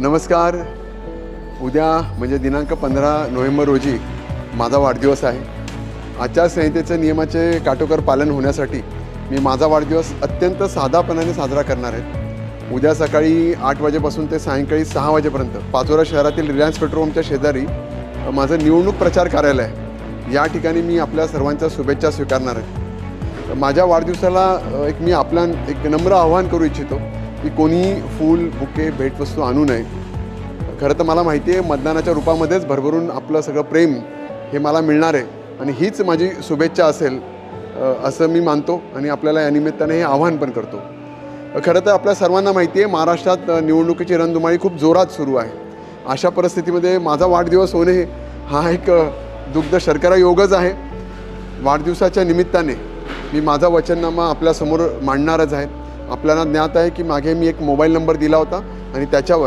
नमस्कार. उद्या म्हणजे दिनांक 15 नोव्हेंबर रोजी माझा वाढदिवस आहे. आचारसंहितेचे नियमाचे काटेकोर पालन होण्यासाठी मी माझा वाढदिवस अत्यंत साधापणाने साजरा करणार आहे. उद्या सकाळी 8 वाजेपासून ते सायंकाळी 6 वाजेपर्यंत पाचोरा शहरातील रिलायन्स पेट्रोल पंपच्या शेजारी माझं निवडणूक प्रचार कार्यालय आहे. या ठिकाणी मी आपल्या सर्वांच्या शुभेच्छा स्वीकारणार आहे. माझ्या वाढदिवसाला मी एक नम्र आवाहन करू इच्छितो की कोणी फूल, बुके, भेटवस्तू आणू नये. खरं तर मला माहिती आहे मतदानाच्या रूपामध्येच भरभरून आपलं सगळं प्रेम हे मला मिळणार आहे आणि हीच माझी शुभेच्छा असेल असं मी मानतो आणि आपल्याला या निमित्ताने हे आवाहन पण करतो. खरं तर आपल्या सर्वांना माहिती आहे महाराष्ट्रात निवडणुकीची रणधुमाळी खूप जोरात सुरू आहे. अशा परिस्थितीमध्ये माझा वाढदिवस होणे हा एक दुग्ध शर्करा योगच आहे. वाढदिवसाच्या निमित्ताने मी माझा वचननामा आपल्यासमोर मांडणारच आहे. आपल्याला ज्ञात आहे की मागे मी एक मोबाईल नंबर दिला होता आणि त्याच्यावर